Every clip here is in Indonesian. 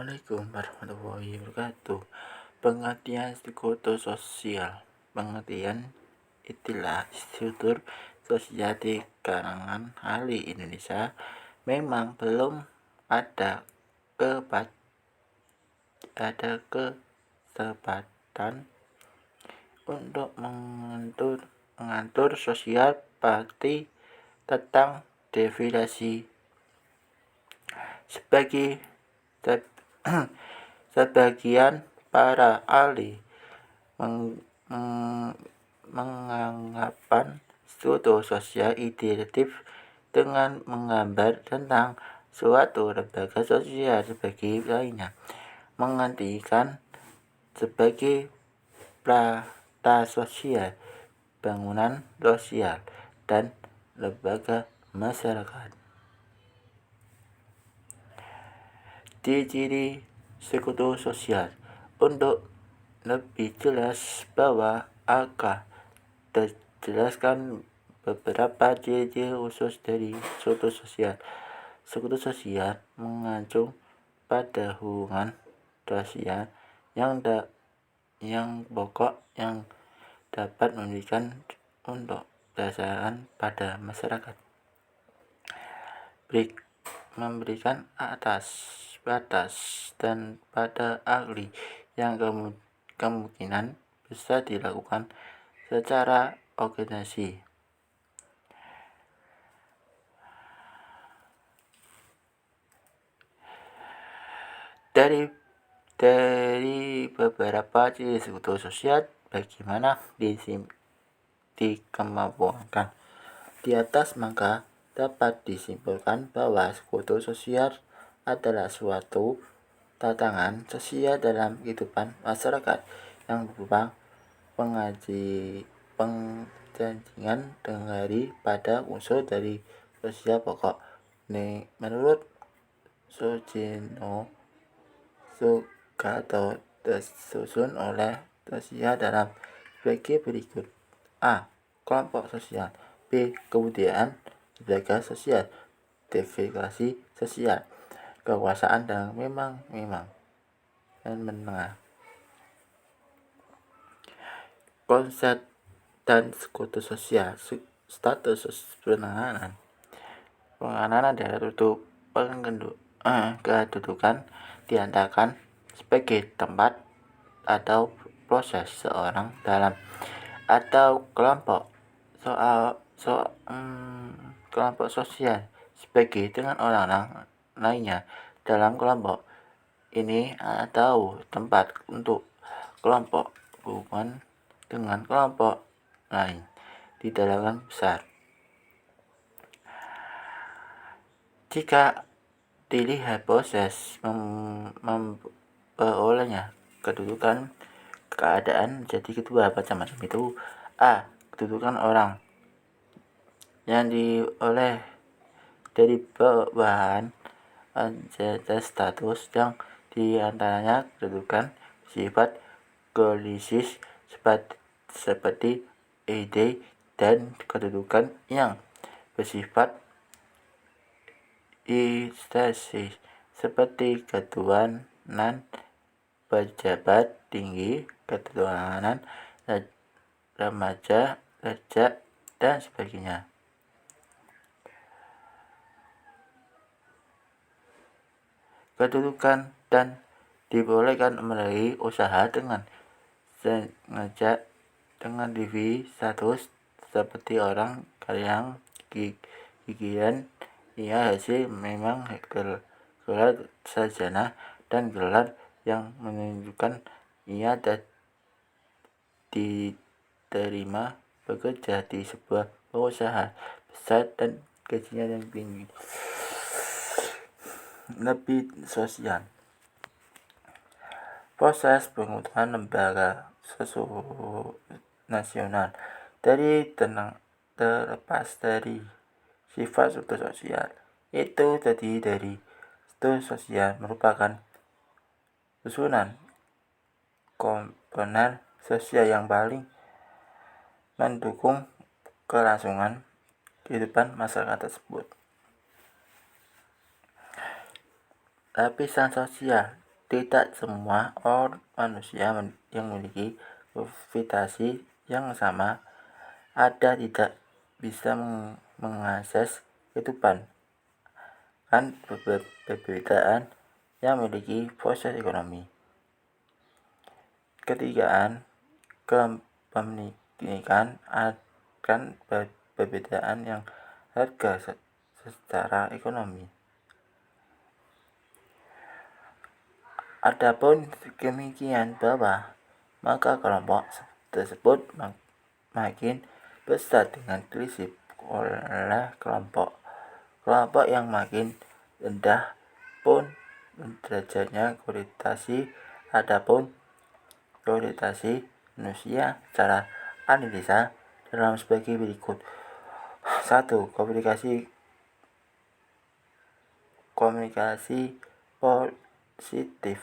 Assalamualaikum warahmatullahi wabarakatuh. Pengertian psikososial. Pengertian istilah struktur sosial di kalangan ahli Indonesia memang belum ada kesempatan untuk mengatur sosial pasti tentang definisi sebagai sebagian para ahli menganggapan struktur sosial identik dengan menggambar tentang suatu lembaga sosial sebagai lainnya, mengartikan sebagai strata sosial, bangunan sosial, dan lembaga masyarakat. Ciri struktur sosial. Untuk lebih jelas bahwa akan terjelaskan beberapa ciri khusus dari struktur sosial. Struktur sosial mengacu pada hubungan sosial yang pokok yang dapat memberikan untuk berdasarkan pada masyarakat. Memberikan batas dan pada ahli yang kemungkinan bisa dilakukan secara organisasi. Dari beberapa ciri struktur sosial, bagaimana dikembangkan di atas, maka dapat disimpulkan bahwa struktur sosial adalah suatu tantangan sosial dalam kehidupan masyarakat yang berupa penjaringan pada unsur dari sosial pokok. Menurut Sugino Sugato disusun oleh sosial dalam sebagai berikut: A. Kelompok sosial. B. Kebudayaan, lembaga sosial, divokasi sosial, kekuasaan, dan memang dan menengah. Konsep dan struktur sosial. Status penanganan adalah kedudukan diantarkan sebagai tempat atau proses seorang dalam atau kelompok kelompok sosial sebagai dengan orang lainnya dalam kelompok ini, atau tempat untuk kelompok hubungan dengan kelompok lain di dalam besar. Jika dilihat proses memperolehnya kedudukan keadaan jadi kedua macam-macam itu: A. Kedudukan orang yang dioleh dari perubahan status yang diantaranya kedudukan sifat geolisis seperti ide, dan kedudukan yang bersifat instansi seperti ketuhanan, pejabat tinggi, ketuhanan, remaja, raja, dan sebagainya. Kedudukan dan dibolehkan melalui usaha dengan sengaja dengan diri status seperti orang yang gigian, ia hasil memang gelar sarjana dan gelar yang menunjukkan ia diterima bekerja di sebuah perusahaan besar dan gajinya yang tinggi. Lebih sosial. Proses pengutuhan lembaga nasional terlepas dari sifat struktur sosial itu terdiri dari struktur sosial merupakan susunan komponen sosial yang paling mendukung kelangsungan kehidupan masyarakat tersebut. Lapisan sosial Tidak semua manusia yang memiliki gravitasi yang sama tidak bisa mengakses kehidupan. Kan perbedaan yang memiliki proses ekonomi. Ketigaan, kepemilikan akan perbedaan yang harga secara ekonomi. Adapun demikian bawah, maka kelompok tersebut makin besar dengan diisi oleh kelompok yang makin rendah pun derajatnya gravitasi. Adapun gravitasi manusia secara analisa dalam sebagai berikut. 1. Komunikasi positif.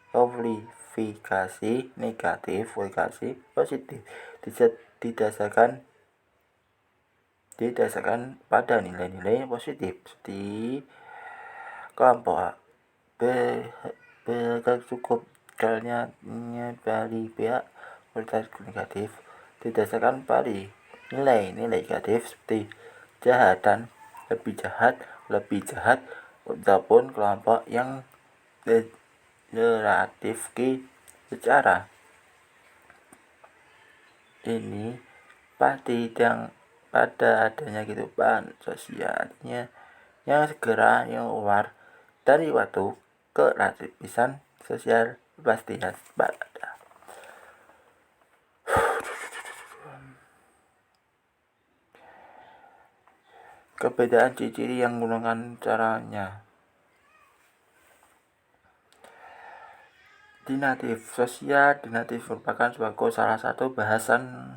Kualifikasi negatif, kualifikasi positif didasarkan pada nilai-nilai positif seperti kelompok cukup kalnya bagi pihak kualitas negatif didasarkan pada nilai-nilai negatif seperti jahat dan lebih jahat ataupun kelompok yang relatif secara ini pasti yang pada adanya kehidupan sosialnya yang segera keluar dari waktu kelatihan sosial pastinya pada. Perbedaan ciri yang menggunakan caranya. Dinatif sosial. Dinatif merupakan sebagai salah satu bahasan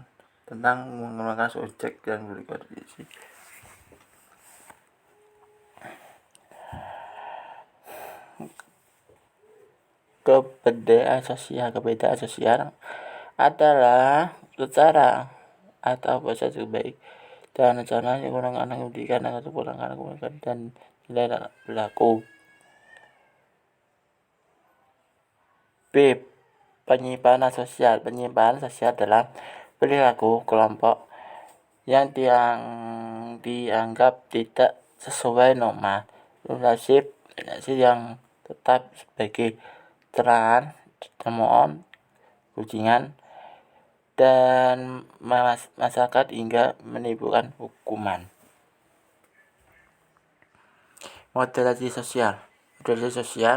tentang menggunakan subjek dan berkondisi. Keberadaan sosial adalah secara atau proses terbaik dan rencana yang menggunakan pendidikan atau menggunakan dan nilai berlaku. B. Penyimpanan sosial dalam perilaku kelompok yang dianggap tidak sesuai norma nasib yang tetap sebagai terangan, temuan, kucingan, dan masyarakat hingga menimbulkan hukuman. Moderasi sosial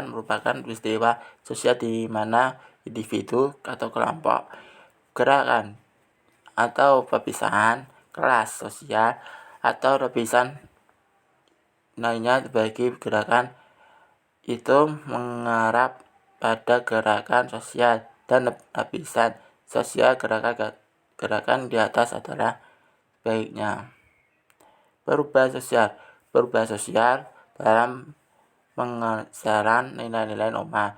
merupakan peristiwa sosial di mana individu atau kelompok, gerakan atau perpisahan kelas sosial atau lapisan lainnya bagi gerakan itu mengarah pada gerakan sosial dan lapisan sosial gerakan di atas adalah baiknya. Perubahan sosial dalam pengesaran nilai-nilai norma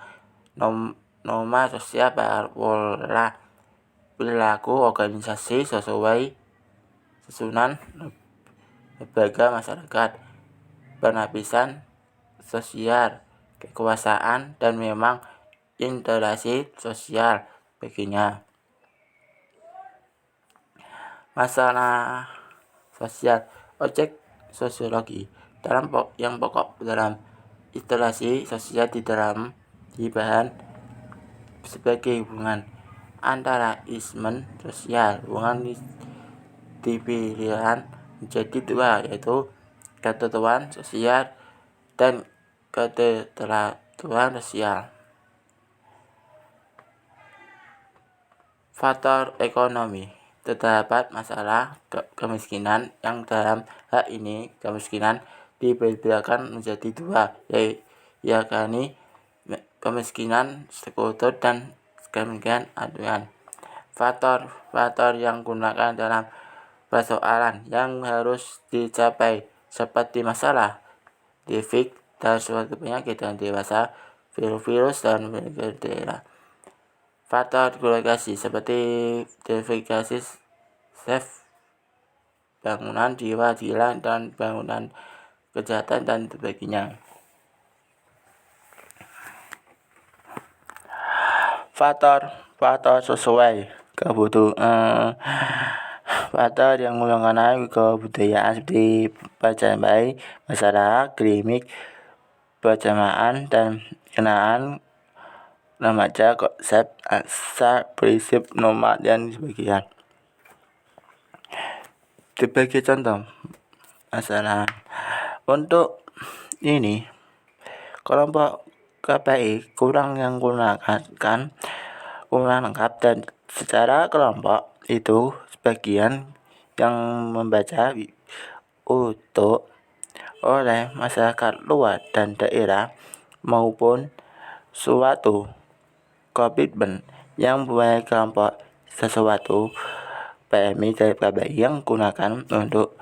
sosial pola perilaku organisasi sesuai susunan lembaga masyarakat, penapisan sosial, kekuasaan, dan memang interaksi sosial baginya. Masalah sosial, objek sosiologi yang pokok dalam interaksi sosial di bahan sebagai hubungan antara instrumen sosial. Hubungan dipilihkan menjadi dua, yaitu ketentuan sosial dan keteraturan sosial. Faktor ekonomi. Terdapat masalah kemiskinan yang dalam hal ini kemiskinan dibedakan menjadi dua, yakni kemiskinan struktur dan kemiskinan aduan. Faktor yang digunakan dalam persoalan yang harus dicapai seperti masalah defik dan suatu penyakit yang dewasa, virus dan daerah. Faktor komunikasi seperti verifikasi self, bangunan jiwa hilang dan bangunan kejahatan dan sebagainya. Faktor sesuai kebutuhan, faktor yang mengenai kebudayaan seperti pajambai masyarakat, klinik, persamaan dan kenaan remaja, konsep asal, prinsip nomad dan sebagainya. Sebagai contoh masalah untuk ini kelompok KPI kurang lengkap dan secara kelompok itu sebagian yang membaca untuk oleh masyarakat luar dan daerah maupun suatu komitmen yang mempunyai kelompok sesuatu PMI dari KBI yang gunakan untuk